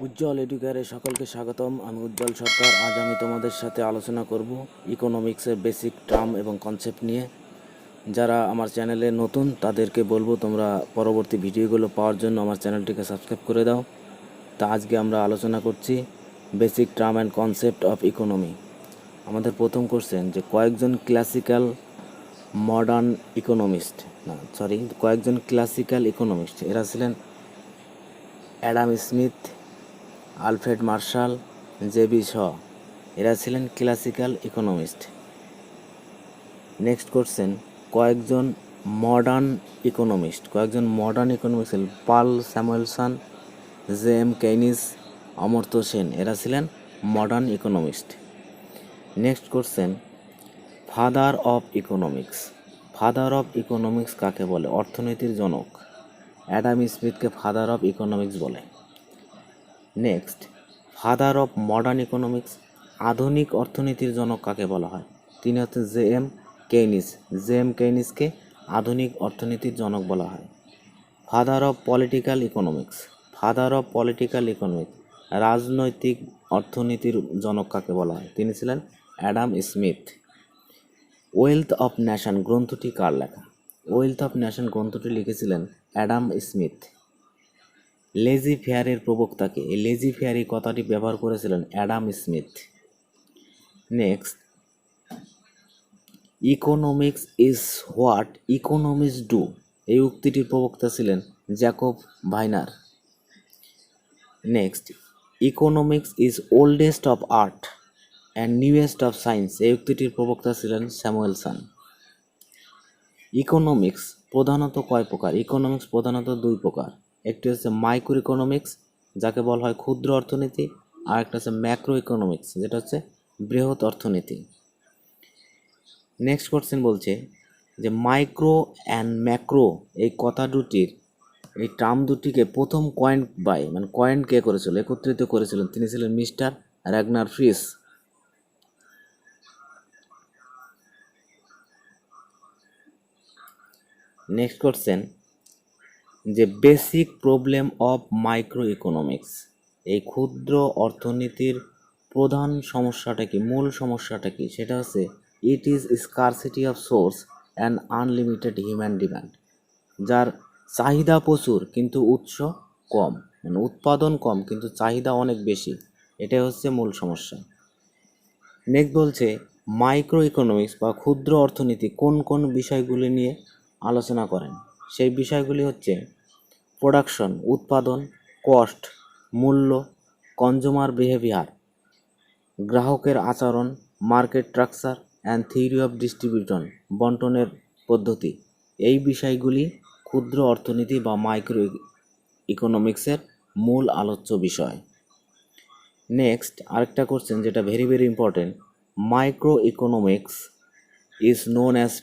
উজ্জ্বল এডুকেয়ারে সকলকে স্বাগতম। আমি উজ্জ্বল সরকার। আজ আমি তোমাদের সাথে আলোচনা করব ইকোনমিক্সের বেসিক টার্ম এবং কনসেপ্ট নিয়ে। যারা আমার চ্যানেলে নতুন তাদেরকে বলবো তোমরা পরবর্তী ভিডিওগুলো পাওয়ার জন্য আমার চ্যানেলটিকে সাবস্ক্রাইব করে দাও। তা আজকে আমরা আলোচনা করছি basic term and concept of economy. আমাদের প্রথম কোশ্চেন যে কয়েকজন ক্লাসিক্যাল ইকোনমিস্ট এরা ছিলেন Adam Smith, Alfred Marshall, J B Shaw. এরা ছিলেন ক্লাসিক্যাল ইকোনমিস্ট। নেক্সট কোশ্চেন, কয়েকজন modern economist Paul Samuelson, J M Keynes, Amartya Sen. এরা ছিলেন modern economist. Next question, father of economics কাকে বলে? অর্থনীতির জনক। অ্যাডাম স্মিথকে ফাদার অফ ইকোনমিক্স বলে। Next, father of modern economics, আধুনিক অর্থনীতির জনক কাকে বলা হয়? তিনি হচ্ছেন জে এম কেইনিসকে আধুনিক অর্থনীতির জনক বলা হয়। ফাদার অফ পলিটিক্যাল ইকোনমিক্স, রাজনৈতিক অর্থনীতির জনক কাকে বলা হয়? তিনি ছিলেন Adam Smith. Wealth of nation গ্রন্থটি কার লেখা? ওয়েলথ অফ নেশন গ্রন্থটি লিখেছিলেন অ্যাডাম স্মিথ। লেজি ফেয়ারের প্রবক্তাকে? এই লেজি ফেয়ার এই কথাটি ব্যবহার করেছিলেন Adam Smith. Next, economics is what economist do, এই উক্তিটির প্রবক্তা ছিলেন Jacob ভাইনার। Next, economics is oldest of art and newest of science, এই উক্তিটির প্রবক্তা ছিলেন স্যামুয়েলসন। ইকোনমিক্স প্রধানত কয় প্রকার? ইকোনমিক্স প্রধানত দুই প্রকার। একটি হচ্ছে মাইক্রো ইকোনমিক্স, যাকে বলা হয় ক্ষুদ্র অর্থনীতি, আর একটা হচ্ছে ম্যাক্রো ইকোনমিক্স, যেটা হচ্ছে বৃহৎ অর্থনীতি। নেক্সট কোশ্চেন বলছে যে মাইক্রো অ্যান্ড ম্যাক্রো এই কথা দুটির, এই টার্ম দুটিকে প্রথম কয়েন কে করেছিল, একত্রিত করেছিলেন? তিনি ছিলেন mister Ragnar Frisch. Next question, যে basic problem of micro economics, এই ক্ষুদ্র অর্থনীতির প্রধান সমস্যাটা কি, মূল সমস্যাটা কি? সেটা হচ্ছে it is scarcity of swords and unlimited human demand, যার চাহিদা প্রচুর কিন্তু উৎস কম, মানে উৎপাদন কম কিন্তু চাহিদা অনেক বেশি। এটাই হচ্ছে মূল সমস্যা। নেক্সট বলছে মাইক্রো ইকোনমিক্স বা ক্ষুদ্র অর্থনীতি কোন কোন বিষয়গুলি নিয়ে আলোচনা করেন? সেই বিষয়গুলি হচ্ছে প্রোডাকশন উৎপাদন, কস্ট মূল্য, কনজুমার বিহেভিয়ার গ্রাহকের আচরণ, market structure and theory of distribution বন্টনের পদ্ধতি। এই বিষয়গুলি ক্ষুদ্র অর্থনীতি বা মাইক্রো ইকোনমিক্সের মূল আলোচ্য বিষয়। নেক্সট আরেকটা কোশ্চেন যেটা very very important, micro economics is known as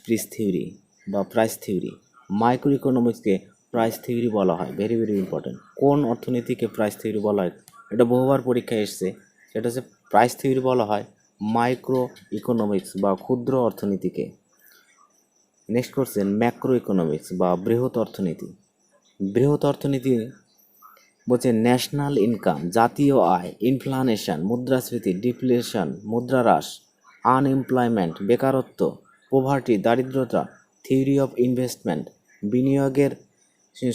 price theory. Micro ইকোনমিক্সকে প্রাইস থিওরি বলা হয়। Very very important. কোন অর্থনীতিকে প্রাইস থিওরি বলা হয়? এটা বহুবার পরীক্ষায় এসছে। সেটা হচ্ছে প্রাইস থিওরি বলা হয় মাইক্রো ইকোনমিক্স বা ক্ষুদ্র অর্থনীতিকে। নেক্সট কোশ্চেন, ম্যাক্রো ইকোনমিক্স বা বৃহৎ অর্থনীতি। বৃহৎ অর্থনীতি বলছে ন্যাশনাল ইনকাম জাতীয় আয়, ইনফ্লেশন মুদ্রাস্ফীতি, ডিফ্লেশন মুদ্রা হ্রাস, আনএমপ্লয়মেন্ট বেকারত্ব, পোভার্টি দারিদ্রতা, থিওরি অফ ইনভেস্টমেন্ট বিনিয়োগের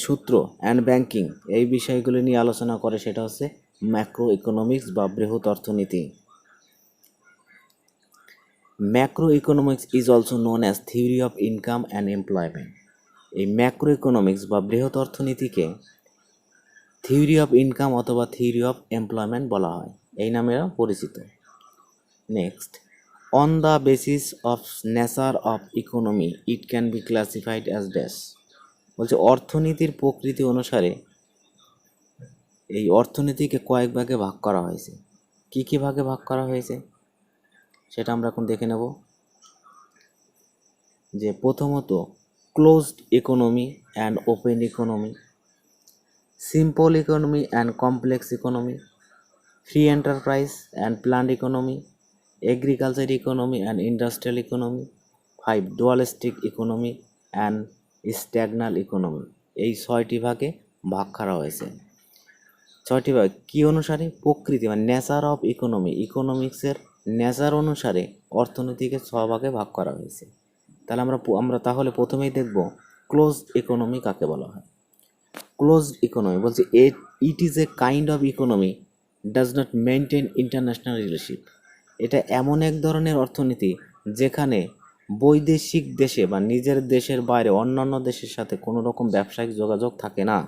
সূত্র অ্যান্ড ব্যাংকিং, এই বিষয়গুলি নিয়ে আলোচনা করে। সেটা হচ্ছে ম্যাক্রো ইকোনমিক্স বা বৃহৎ অর্থনীতি। Macro economics is also known as theory of income and employment. এই ম্যাক্রো ইকোনমিক্স বা বৃহৎ অর্থনীতিকে থিওরি অফ ইনকাম অথবা থিওরি অফ এমপ্লয়মেন্ট বলা হয়, এই নামেও পরিচিত। Next, on the basis of nature of economy it can be classified as dash. বলছে অর্থনীতির প্রকৃতি অনুসারে এই অর্থনীতিকে কয়েক ভাগে ভাগ করা হয়েছে। কি কি ভাগে ভাগ করা হয়েছে সেটা আমরা এখন দেখে নেব। যে প্রথমত closed economy and open economy, simple economy and complex economy, free enterprise and planned economy, agriculture economy and industrial economy, 5 dualistic economy and stagnant economy. এই 6টি ভাগে ভাগ করা হয়েছে। ছয়টি ভাগ কী অনুসারে? প্রকৃতি মানে নেচার অফ ইকোনমি, ইকোনমিক্সের নেচার অনুসারে অর্থনীতিকে 6 ভাগে ভাগ করা হয়েছে। তাহলে আমরা তাহলে প্রথমেই দেখব ক্লোজ ইকোনমি কাকে বলা হয়। ক্লোজ ইকোনমি বলছে ইট is a kind of economy does not maintain international relationship. এটা এমন এক ধরনের অর্থনীতি যেখানে বৈদেশিক দেশে বা নিজের দেশের বাইরে অন্যান্য দেশের সাথে কোনো রকম ব্যবসায়িক যোগাযোগ থাকে না।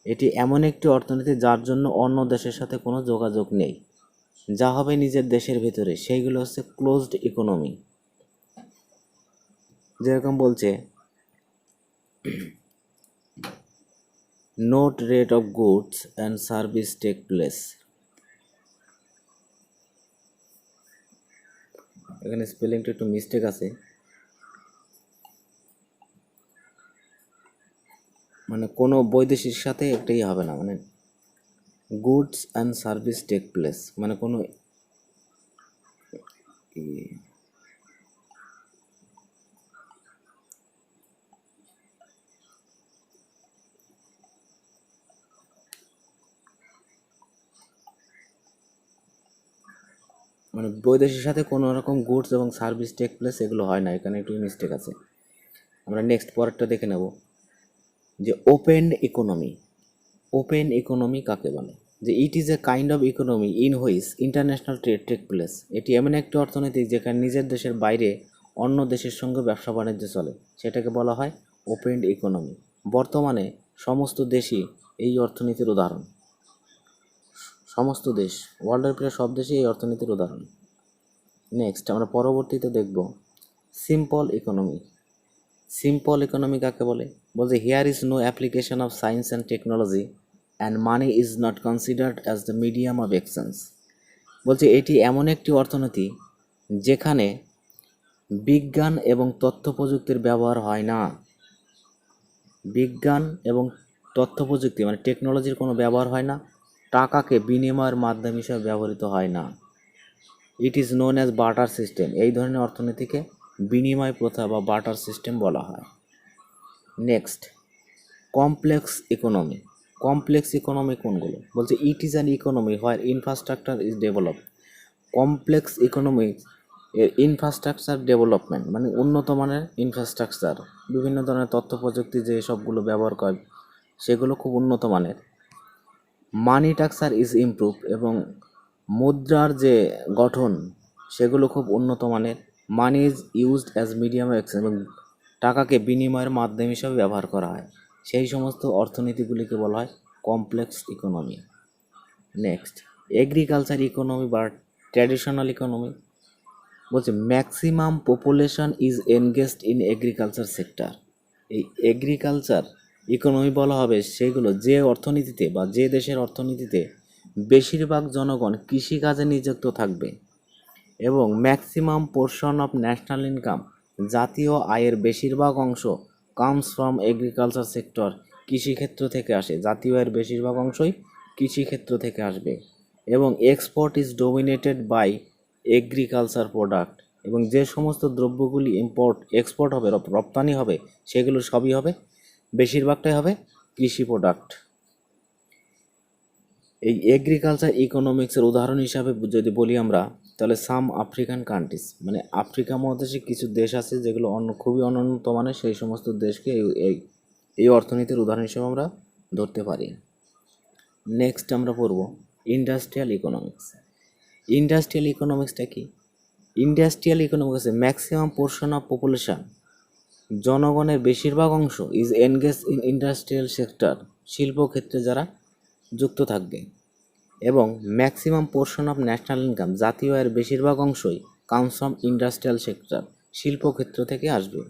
এটি এমন একটি অর্থনীতি যার জন্য অন্য দেশের সাথে কোনো যোগাযোগ নেই, যা হবে নিজের দেশের ভিতরে, সেইগুলো হচ্ছে ক্লোজড ইকোনমি। যেরকম বলছে no trade of goods and service take place. এখানে স্পেলিংটা একটু মিস্টেক আছে, মানে কোনো বৈদেশিক সাথে একটাই হবে না, মানে goods and service take place মানে কোনো মানে বৈদেশিক সাথে কোনো রকম গুডস এবং সার্ভিস টেক প্লেস এগুলো হয় না, এখানে একটু মিস্টেক আছে। আমরা নেক্সট পরেরটা দেখে নেব যে ওপেন ইকোনমি। ওপেন ইকোনমি কাকে বলে? যে it is a kind of economy in which international trade take place. এটি এমন একটি অর্থনীতি যেখানে নিজের দেশের বাইরে অন্য দেশের সঙ্গে ব্যবসা বাণিজ্য চলে, সেটাকে বলা হয় ওপেন ইকোনমি। বর্তমানে সমস্ত দেশই এই অর্থনীতির উদাহরণ। সমস্ত দেশ, ওয়ার্ল্ডের প্রায় সব দেশই এই অর্থনীতির উদাহরণ। নেক্সট আমরা পরবর্তীতে দেখব সিম্পল ইকোনমি। সিম্পল ইকোনমি কাকে বলে? বলছে here is no application of science and technology and money is not considered as the medium of exchange. বলছে এটি এমন একটি অর্থনীতি যেখানে বিজ্ঞান এবং তথ্য প্রযুক্তির ব্যবহার হয় না। বিজ্ঞান এবং তথ্য প্রযুক্তি মানে টেকনোলজির কোনো ব্যবহার হয় না। টাকাকে বিনিময়ের মাধ্যম হিসেবে ব্যবহৃত হয় না। It is known as barter system. এই ধরনের অর্থনীতিকে বিনিময় প্রথা বা বার্টার সিস্টেম বলা হয়। Next complex economy. Complex economy কোনগুলো? বলছে it is an economy where infrastructure is develop. Complex economy এর ইনফ্রাস্ট্রাকচার ডেভেলপমেন্ট মানে উন্নত মানের ইনফ্রাস্ট্রাকচার, বিভিন্ন ধরনের তথ্য প্রযুক্তি যে সবগুলো ব্যবহার করে সেগুলো খুব উন্নত মানের। মানি স্ট্রাকচার ইজ ইমপ্রুভ এবং মুদ্রার যে গঠন সেগুলো খুব উন্নত মানের। Money is used as medium of exchange এবং টাকাকে বিনিময়ের মাধ্যম হিসাবে ব্যবহার করা হয়। সেই সমস্ত অর্থনীতিগুলিকে বলা হয় complex economy. Next agriculture economy বা ট্র্যাডিশনাল ইকোনমি। বলছে maximum population is engaged in agriculture sector. এই এগ্রিকালচার ইকোনমি বলা হবে সেগুলো যে অর্থনীতিতে বা যে দেশের অর্থনীতিতে বেশিরভাগ জনগণ কৃষিকাজে নিযুক্ত থাকবে এবং maximum portion of national income, জাতীয় আয়ের বেশিরভাগ অংশ কামস ফ্রম এগ্রিকালচার সেক্টর, কৃষিক্ষেত্র থেকে আসে। জাতীয় আয়ের বেশিরভাগ অংশই কৃষিক্ষেত্র থেকে আসবে এবং export is dominated by agriculture product এবং যে সমস্ত দ্রব্যগুলি এক্সপোর্ট হবে রপ্তানি হবে সেগুলো সবই হবে, বেশিরভাগটাই হবে কৃষি প্রোডাক্ট। এই এগ্রিকালচার ইকোনমিক্সের উদাহরণ হিসাবে যদি বলি আমরা তাহলে সাম আফ্রিকান কান্ট্রিজ মানে আফ্রিকা মহাদেশে কিছু দেশ আছে যেগুলো খুবই অনুন্নত মানের, সেই সমস্ত দেশকে এই অর্থনীতির উদাহরণ হিসেবে আমরা ধরতে পারি। নেক্সট আমরা পড়ব ইন্ডাস্ট্রিয়াল ইকোনমিক্স। ইন্ডাস্ট্রিয়াল ইকোনমিক্সটা কি? Industrial economics maximum portion of population, জনগণের বেশিরভাগ অংশ is engage in industrial sector, শিল্পক্ষেত্রে যারা যুক্ত থাকবে এবং maximum portion of national income, জাতীয় আয়ের বেশিরভাগ অংশই কামস ফ্রম ইন্ডাস্ট্রিয়াল সেক্টর, শিল্পক্ষেত্র থেকে আসবে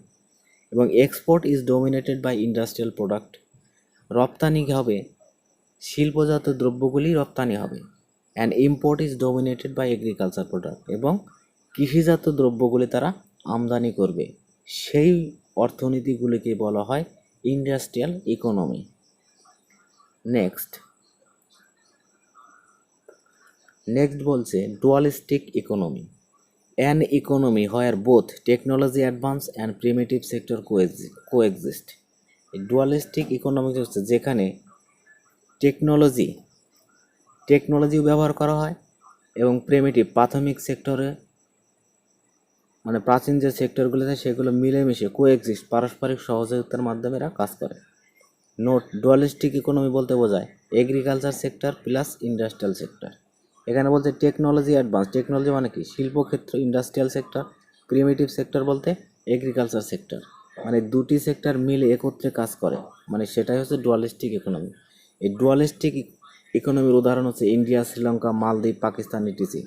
এবং export is dominated by industrial product, রপ্তানি হবে শিল্পজাত দ্রব্যগুলি রপ্তানি হবে and import is dominated by agriculture product এবং কৃষিজাত দ্রব্যগুলি তারা আমদানি করবে। সেই অর্থনীতিগুলিকে বলা হয় ইন্ডাস্ট্রিয়াল ইকোনমি। নেক্সট বলছে dualistic economy, an economy where both technology advance and primitive sector coexist. Dualistic economics হচ্ছে যেখানে টেকনোলজিও ব্যবহার করা হয় এবং প্রিমিটিভ প্রাথমিক সেক্টরে মানে প্রাচীন যে সেক্টরগুলোতে সেগুলো মিলেমিশে কোএক্সিস্ট পারস্পরিক সহযোগিতার মাধ্যমে এরা কাজ করে। নোট, ডুয়ালিস্টিক ইকোনমি বলতে বোঝায় agriculture sector plus industrial sector. এখানে বলছে টেকনোলজি অ্যাডভান্স, টেকনোলজি মানে কি শিল্পক্ষেত্র ইন্ডাস্ট্রিয়াল সেক্টর, প্রিমিটিভ সেক্টর বলতে এগ্রিকালচার সেক্টর, মানে দুটি সেক্টর মিলে একত্রে কাজ করে, মানে সেটাই হচ্ছে ডুয়ালিস্টিক ইকোনমি। এই ডুয়ালিস্টিক ইকোনমির উদাহরণ হচ্ছে ইন্ডিয়া, শ্রীলঙ্কা, মালদ্বীপ, পাকিস্তান ইটিসি।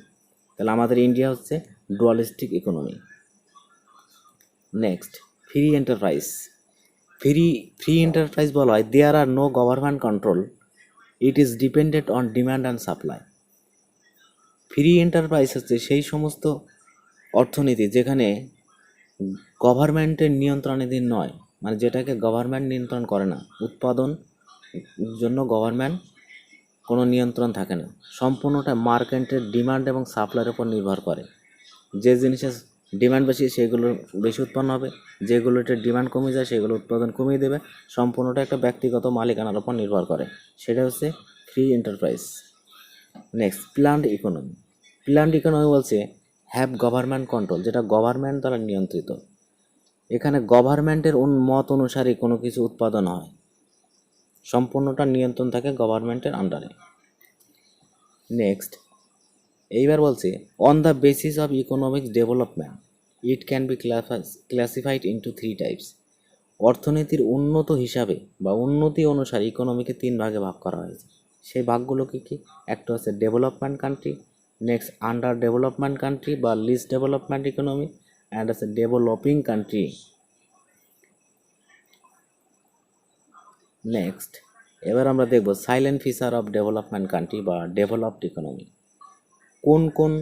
তাহলে আমাদের ইন্ডিয়া হচ্ছে dualistic economy. Next, free enterprise. Free enterprise বলা হয় there are no government control, it is dependent on demand and supply. Free enterprise হচ্ছে সেই সমস্ত অর্থনীতি যেখানে গভর্নমেন্টের নিয়ন্ত্রণাধীন নয়, মানে যেটাকে গভর্নমেন্ট নিয়ন্ত্রণ করে না, উৎপাদন জন্য গভর্নমেন্ট কোনো নিয়ন্ত্রণ থাকে না, সম্পূর্ণটা মার্কেটের ডিমান্ড এবং সাপ্লাইয়ের উপর নির্ভর করে। যে জিনিসের ডিমান্ড বেশি সেগুলো বেশি উৎপন্ন হবে, যেগুলোতে ডিমান্ড কমে যায় সেগুলো উৎপাদন কমিয়ে দেবে, সম্পূর্ণটা একটা ব্যক্তিগত মালিকানার উপর নির্ভর করে, সেটা হচ্ছে free enterprise. Next, planned economy. Planned economy বলছে হ্যাভ গভর্নমেন্ট কন্ট্রোল, যেটা গভর্নমেন্ট দ্বারা নিয়ন্ত্রিত। এখানে গভর্নমেন্টের মত অনুসারে কোনো কিছু উৎপাদন হয়, সম্পূর্ণটা নিয়ন্ত্রণ থাকে গভর্নমেন্টের আন্ডারে। নেক্সট, এইবার বলছে on the basis of economic development it can be classified into 3 types. অর্থনীতির উন্নত হিসাবে বা উন্নতি অনুসারে ইকোনমিকে 3 ভাগে ভাগ করা হয়েছে। সেই ভাগগুলো কী কী? একটা হচ্ছে development country, next under development country বা লিস্ট ডেভেলপমেন্ট ইকোনমি, অ্যান্ড আছে ডেভেলপিং কান্ট্রি। নেক্সট, এবার আমরা দেখব silent feature of development country বা ডেভেলপড ইকোনমি। কোন কোন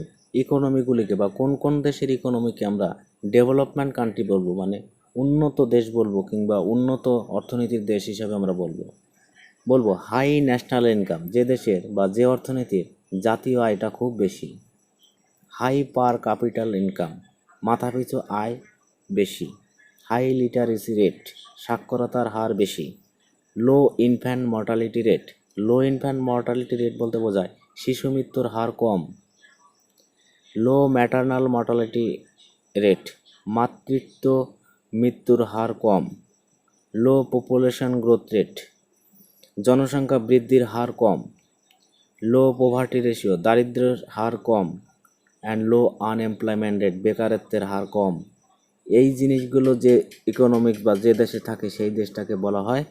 ইকোনমিগুলিকে বা কোন কোন দেশের ইকোনমিকে আমরা ডেভেলপমেন্ট কান্ট্রি বলবো, মানে উন্নত দেশ বলবো, কিংবা উন্নত অর্থনীতির দেশ হিসাবে আমরা বলবো হাই ন্যাশনাল ইনকাম, যে দেশের বা যে অর্থনীতির জাতীয় আয়টা খুব বেশি। হাই পার ক্যাপিটাল ইনকাম, মাথাপিছু আয় বেশি। হাই লিটারেসি রেট, সাক্ষরতার হার বেশি। লো ইনফ্যান্ট মর্টালিটি রেট, লো ইনফ্যান্ট মর্টালিটি রেট বলতে বোঝায় শিশু মৃত্যুর হার কম। লো ম্যাটারনাল মর্টালিটি রেট, মাতৃত্ব মৃত্যুর হার কম। লো পপুলেশন গ্রোথ রেট, জনসংখ্যা বৃদ্ধির হার কম। লো পভার্টি রেশিও, দারিদ্র্যের হার কম। অ্যান্ড লো আনএমপ্লয়মেন্ট রেট, বেকারত্বের হার কম। এই জিনিসগুলো যে ইকোনমিক্স বা যে দেশে থাকে সেই দেশটাকে বলা হয়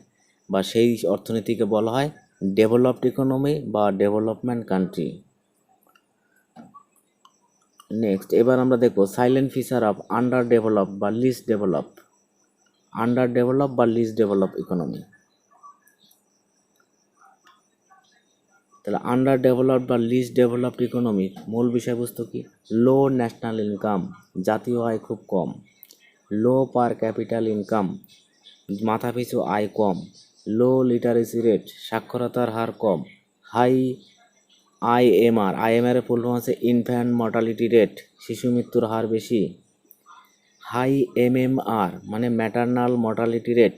বা সেই অর্থনীতিকে বলা হয় ডেভেলপড ইকোনমি বা ডেভেলপমেন্ট কান্ট্রি। নেক্সট, এবার আমরা দেখব silent feature of under develop বা লিস্ট ডেভেলপ, আন্ডার ডেভেলপ বা লিস্ট ডেভেলপ ইকোনমি। তাহলে আন্ডার ডেভেলপড বা লিস্ট ডেভেলপড ইকোনমির মূল বিষয়বস্তু কি? লো ন্যাশনাল ইনকাম, জাতীয় আয় খুব কম। লো পার ক্যাপিটাল ইনকাম, মাথাপিছু আয় কম। লো লিটারেসি রেট, সাক্ষরতার হার কম। হাই আইএমআর, আইএমআর এর ফুল ফর্ম আছে ইনফ্যান্ট মর্টালিটি রেট, শিশু মৃত্যুর হার বেশি। হাই এমএমআর মানে ম্যাটারনাল মর্টালিটি রেট,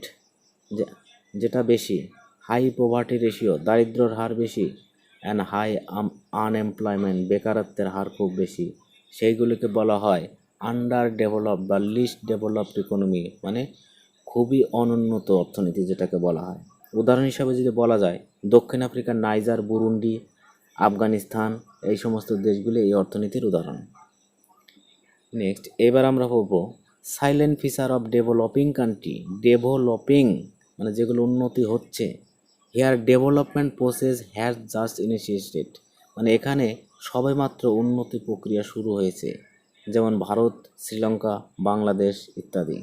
যেটা বেশি। হাই পভার্টি রেশিও, দারিদ্র্যের হার বেশি। অ্যান্ড হাই আনএমপ্লয়মেন্ট, বেকারত্বের হার খুব বেশি। সেইগুলিকে বলা হয় আন্ডার ডেভেলপ বা লিস্ট ডেভেলপড ইকোনমি, মানে খুবই অনুন্নত অর্থনীতি যেটাকে বলা হয়। উদাহরণ হিসাবে যদি বলা যায় দক্ষিণ আফ্রিকার নাইজার, বুরুন্ডি, আফগানিস্তান, এই সমস্ত দেশগুলি এই অর্থনীতির উদাহরণ। নেক্সট, এবার আমরা পড়ব salient feature of developing country. Developing মানে যেগুলো উন্নতি হচ্ছে। Here development process has just initiated, মানে এখানে সবেমাত্র উন্নতি প্রক্রিয়া শুরু হয়েছে, যেমন ভারত, শ্রীলঙ্কা, বাংলাদেশ ইত্যাদি।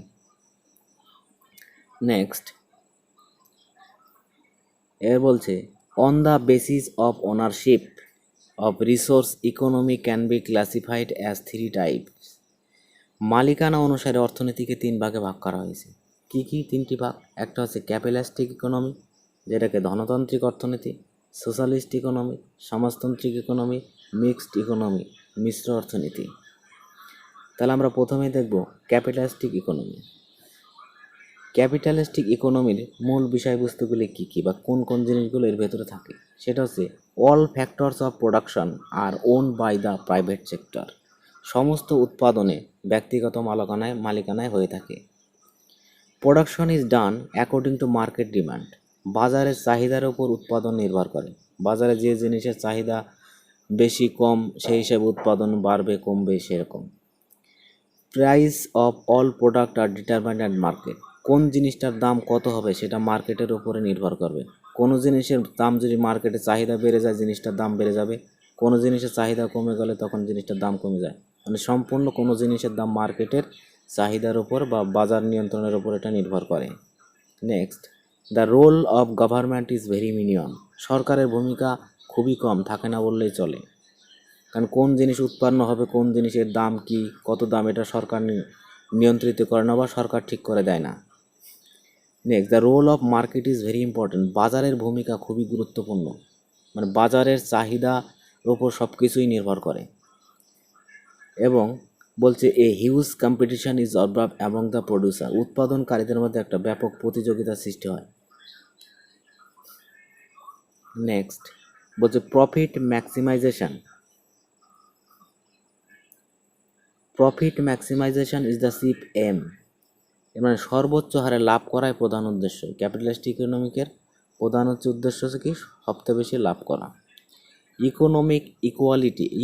নেক্সট, এর বলছে on the basis of ownership of resource economy can be classified as 3 types. মালিকানা অনুসারে অর্থনীতিকে 3 ভাগে ভাগ করা হয়েছে। কি কি 3টি ভাগ? একটা হচ্ছে ক্যাপিটালিস্টিক ইকোনমি, যেটাকে ধনতান্ত্রিক অর্থনীতি। সোশ্যালিস্ট ইকোনমি, সমাজতান্ত্রিক ইকোনমি। মিক্সড ইকোনমি, মিশ্র অর্থনীতি। তাহলে আমরা প্রথমেই দেখব ক্যাপিটালিস্টিক ইকোনমি। ক্যাপিটালিস্টিক ইকোনমির মূল বিষয়বস্তুগুলি কী কী বা কোন কোন জিনিসগুলো এর ভেতরে থাকে, সেটা হচ্ছে all factors of production are own by the private sector. সমস্ত উৎপাদনে ব্যক্তিগত মালিকানায় হয়ে থাকে। Production is done according to market demand. বাজারের চাহিদার উপর উৎপাদন নির্ভর করে। বাজারে যে জিনিসের চাহিদা বেশি কম সেই হিসাবে উৎপাদন বাড়বে কমবে সেরকম। Price of all product are determined at market. কোন জিনিসটার দাম কত হবে সেটা মার্কেটের উপরে নির্ভর করবে। কোনো জিনিসের দাম যদি মার্কেটে চাহিদা বেড়ে যায় জিনিসটার দাম বেড়ে যাবে, কোনো জিনিসের চাহিদা কমে গেলে তখন জিনিসটার দাম কমে যায়। মানে সম্পূর্ণ কোনো জিনিসের দাম মার্কেটের চাহিদার উপর বা বাজার নিয়ন্ত্রণের উপর এটা নির্ভর করে। Next, the role of government is very minimum. সরকারের ভূমিকা খুবই কম, থাকে না বললেই চলে। কারণ কোন জিনিস উৎপন্ন হবে, কোন জিনিসের দাম কি, কত দাম, এটা সরকার নিয়ন্ত্রিত করে না বা সরকার ঠিক করে দেয় না। Next, the role of market is very important. বাজারের ভূমিকা খুবই গুরুত্বপূর্ণ, মানে বাজারের চাহিদার ওপর সব কিছুই নির্ভর করে। এবং বলছে a huge competition is observe among the producer. উৎপাদনকারীদের মধ্যে একটা ব্যাপক প্রতিযোগিতার সৃষ্টি হয়। নেক্সট বলছে profit maximization is the chief aim. মানে সর্বোচ্চ হারে লাভ করাই প্রধান উদ্দেশ্য। ক্যাপিটালিস্ট ইকোনমিকের প্রধান উদ্দেশ্য হচ্ছে কি, সবচেয়ে বেশি লাভ করা। Economic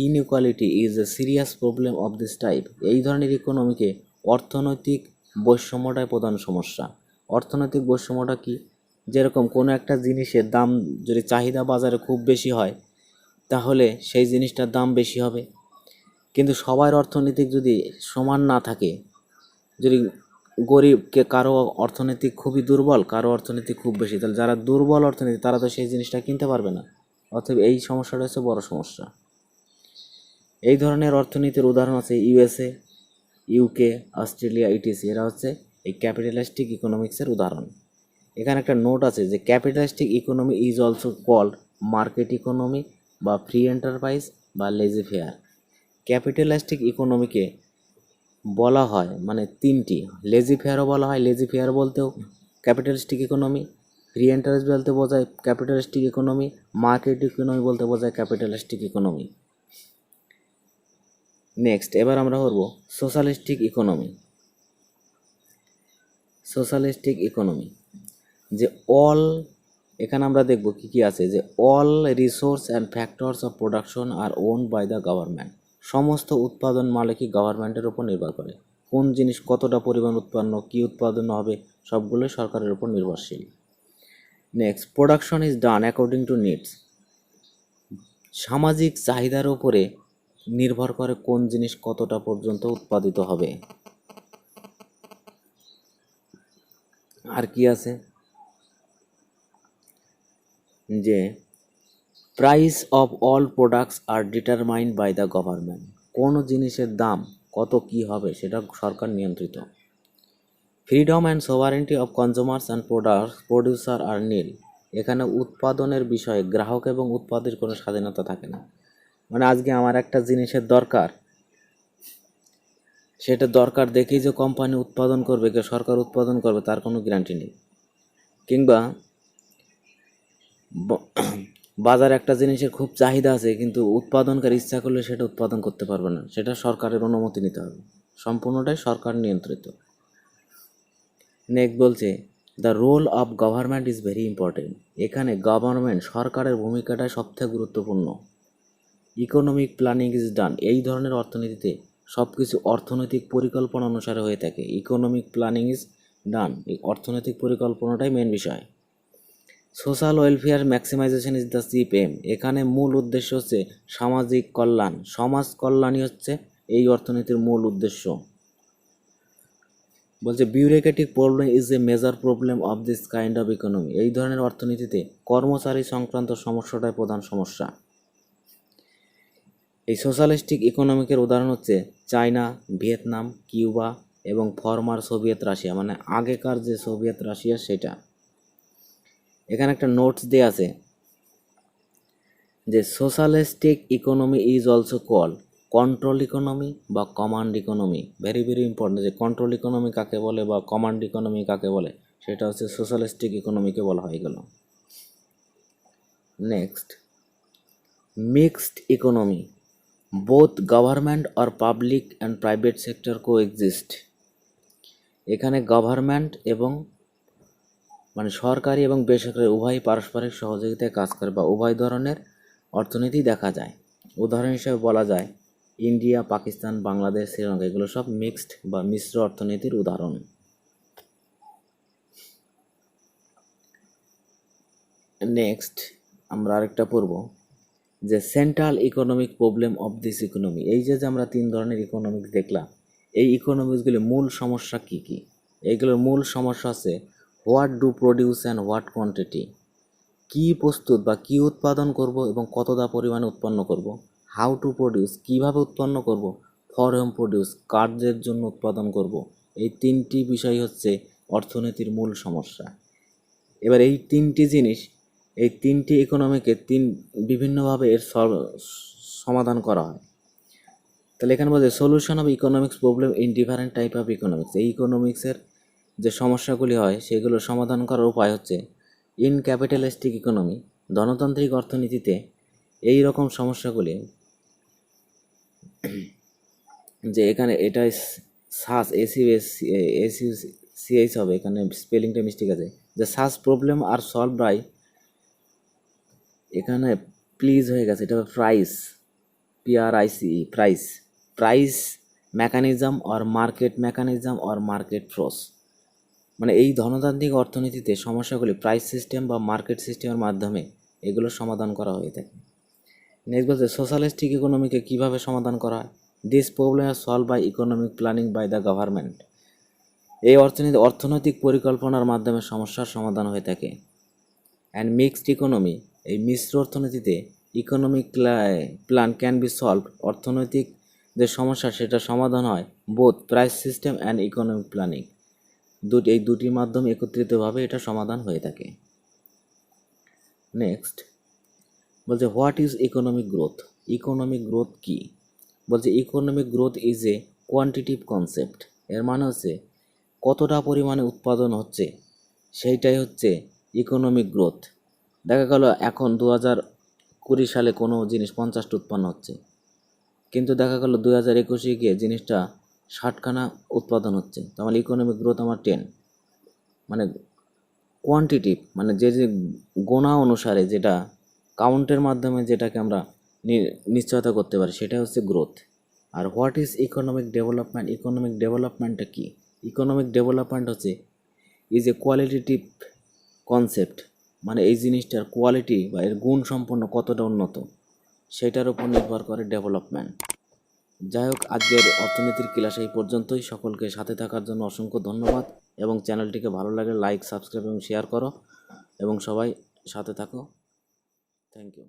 inequality is a serious problem of this type. এই ধরনের ইকোনমিকে অর্থনৈতিক বৈষম্যটাই প্রধান সমস্যা। অর্থনৈতিক বৈষম্যটা কি, যেরকম কোনো একটা জিনিসের দাম যদি চাহিদা বাজারে খুব বেশি হয় তাহলে সেই জিনিসটার দাম বেশি হবে। কিন্তু সবার অর্থনৈতিক যদি সমান না থাকে, যদি গরিবকে কারো অর্থনৈতিক খুবই দুর্বল, কারো অর্থনৈতিক খুব বেশি, তাহলে যারা দুর্বল অর্থনীতি তারা তো সেই জিনিসটা কিনতে পারবে না। অতএব এই সমস্যাটা হচ্ছে বড় সমস্যা। এই ধরনের অর্থনীতির উদাহরণ আছে ইউএসএ, ইউকে, অস্ট্রেলিয়া, ইটিসি। এরা হচ্ছে এই ক্যাপিটালিস্টিক ইকোনমিক্সের উদাহরণ। এখানে একটা নোট আছে যে capitalistic economy is also called market economy বা ফ্রি এন্টারপ্রাইজ বা লেজি ফেয়ার। ক্যাপিটালিস্টিক ইকোনমিকে বলা হয় মানে তিনটি, লেজি ফেয়ারও বলা হয়। লেজি ফেয়ার বলতেও ক্যাপিটালিস্টিক ইকোনমি, ফ্রি এন্টারপ্রাইজ বলতে বোঝায় ক্যাপিটালিস্টিক ইকোনমি, মার্কেট ইকোনমি বলতে বোঝায় ক্যাপিটালিস্টিক ইকোনমি। নেক্সট, এবার আমরা করব সোশ্যালিস্টিক ইকোনমি। যে অল, এখানে আমরা দেখব কি কি আছে, যে all resource and factors of production are own by the government. সমস্ত উৎপাদন মালিকই গভর্নমেন্টের উপর নির্ভর করে। কোন জিনিস কতটা পরিমাণ উৎপন্ন, কি উৎপাদন হবে, সবগুলোই সরকারের উপর নির্ভরশীল। Next, production is done according two needs. সামাজিক চাহিদার উপরে নির্ভর করে কোন জিনিস কতটা পর্যন্ত উৎপাদিত হবে। আর কি আছে, যে price of all products are determined by the government. কোনো জিনিসের দাম কত কি হবে সেটা সরকার নিয়ন্ত্রিত। Freedom and sovereignty of consumers and producer are nil. এখানে উৎপাদনের বিষয়ে গ্রাহক এবং উৎপাদের কোনো স্বাধীনতা থাকে না। মানে আজকে আমার একটা জিনিসের দরকার, সেটা দরকার দেখেই যে কোম্পানি উৎপাদন করবে, কে সরকার উৎপাদন করবে তার কোনো গ্যারান্টি নেই। কিংবা বাজারে একটা জিনিসের খুব চাহিদা আছে কিন্তু উৎপাদনকারী ইচ্ছা করলে সেটা উৎপাদন করতে পারবে না, সেটা সরকারের অনুমতি নিতে হবে। সম্পূর্ণটাই সরকার নিয়ন্ত্রিত। নেক্সট বলছে the role of government is very important. এখানে গভর্নমেন্ট, সরকারের ভূমিকাটাই সবথেকে গুরুত্বপূর্ণ। Economic planning is done. এই ধরনের অর্থনীতিতে সব কিছু অর্থনৈতিক পরিকল্পনা অনুসারে হয়ে থাকে। ইকোনমিক প্ল্যানিং ইজ ডান, এই অর্থনৈতিক পরিকল্পনাটাই মেন বিষয়। Social welfare maximization is the chief aim. এখানে মূল উদ্দেশ্য হচ্ছে সামাজিক কল্যাণ, সমাজ কল্যাণই হচ্ছে এই অর্থনীতির মূল উদ্দেশ্য। বলছে bureaucratic problem is a major problem of this kind of economy. এই ধরনের অর্থনীতিতে কর্মচারী সংক্রান্ত সমস্যাটাই প্রধান সমস্যা। এই সোশ্যালিস্টিক ইকোনমিকের উদাহরণ হচ্ছে চায়না, ভিয়েতনাম, কিউবা এবং ফরমার সোভিয়েত রাশিয়া, মানে আগেকার যে সোভিয়েত রাশিয়া সেটা। এখানে একটা নোটস দেওয়া আছে যে socialistic economy is also called control economy বা command economy. Very very important যে কন্ট্রোল ইকোনমি কাকে বলে বা কমান্ড ইকোনমি কাকে বলে, সেটা হচ্ছে সোশ্যালিস্টিক ইকোনমিকে বলা হয়ে গেল। Next, mixed economy, both government আর public and private sector coexist. এখানে গভর্নমেন্ট এবং মানে সরকারি এবং বেসরকারি উভয় পারস্পরিক সহযোগিতায় কাজ করে বা উভয় ধরনের অর্থনীতি দেখা যায়। উদাহরণ হিসেবে বলা যায় ইন্ডিয়া, পাকিস্তান, বাংলাদেশ, শ্রীলঙ্কা, এগুলো সব মিক্সড বা মিশ্র অর্থনীতির উদাহরণ। নেক্সট আমরা আরেকটা পড়ব যে central economic problem of this economy. এই যে আমরা তিন ধরনের ইকোনমিক্স দেখলাম, এই ইকোনমিক্সগুলির মূল সমস্যা কি কি? এইগুলোর মূল সমস্যা আছে what do produce and what quantity, কী প্রস্তুত বা কী উৎপাদন করব এবং কতটা পরিমাণে উৎপন্ন করব। হাউ টু প্রডিউস, কীভাবে উৎপন্ন করব। ফর হোম প্রডিউস, কার্যের জন্য উৎপাদন করব। এই তিনটি বিষয় হচ্ছে অর্থনীতির মূল সমস্যা। এবার এই তিনটি জিনিস, এই তিনটি ইকোনমিকে বিভিন্নভাবে এর সমাধান করা হয়। তাহলে এখানে বলছে solution of economics problem in different type of economics. এই ইকোনমিক্সের যে সমস্যাগুলি হয় সেগুলো সমাধান করার উপায় হচ্ছে ইন ক্যাপিটালিস্টিক ইকোনমি, ধনতান্ত্রিক অর্থনীতিতে এই রকম সমস্যাগুলি যে এখানে এটা সাস এসিএস হবে, এখানে স্পেলিংটা মিস্টেক আছে, যে সাস প্রবলেম আর সলভ বাই, এখানে প্লিজ হয়ে গেছে, এটা price, PRICE, price mechanism or market mechanism or market force. মানে এই ধনতান্ত্রিক অর্থনীতিতে সমস্যাগুলি প্রাইস সিস্টেম বা মার্কেট সিস্টেমের মাধ্যমে এগুলো সমাধান করা হয়ে থাকে। নেক্সট বলছে সোশ্যালিস্টিক ইকোনমিকে কীভাবে সমাধান করা হয়। This problem are solve by economic planning by the government. এই অর্থনৈতিক পরিকল্পনার মাধ্যমে সমস্যার সমাধান হয়ে থাকে। অ্যান্ড মিক্সড ইকোনমি, এই মিশ্র অর্থনীতিতে economic plan can be solve, অর্থনৈতিক যে সমস্যা সেটা সমাধান হয় both price system and economic planning, এই দুটির মাধ্যমে একত্রিতভাবে এটা সমাধান হয়ে থাকে। নেক্সট বলছে what is economic growth. Economic growth কি? বলছে economic growth is a quantitative concept. এর মানে হচ্ছে কতটা পরিমাণে উৎপাদন হচ্ছে সেইটাই হচ্ছে ইকোনমিক গ্রোথ। দেখা গেল এখন 2020 সালে কোনো জিনিস 50টা উৎপন্ন হচ্ছে, কিন্তু দেখা গেল 2021 গিয়ে জিনিসটা 60খানা উৎপাদন হচ্ছে, তাহলে ইকোনমিক গ্রোথ আমার 10। মানে কোয়ান্টিটিভ মানে যে গোনা অনুসারে, যেটা কাউন্টের মাধ্যমে যেটাকে আমরা নিশ্চয়তা করতে পারি, সেটা হচ্ছে গ্রোথ। আর what is economic development, economic ডেভেলপমেন্টটা কি? ইকোনমিক ডেভেলপমেন্ট হচ্ছে ইজ এ কোয়ালিটেটিভ কনসেপ্ট, মানে এই জিনিসটার কোয়ালিটি বা এর গুণ সম্পন্ন কতটা উন্নত সেটার উপর নির্ভর করে ডেভেলপমেন্ট। যাই হোক, আজকের অর্থনীতির ক্লাস এই পর্যন্তই। সকলকে সাথে থাকার জন্য অসংখ্য ধন্যবাদ এবং চ্যানেলটিকে ভালো লাগলে লাইক, সাবস্ক্রাইব এবং শেয়ার করো এবং সবাই সাথে থাকো। Thank you.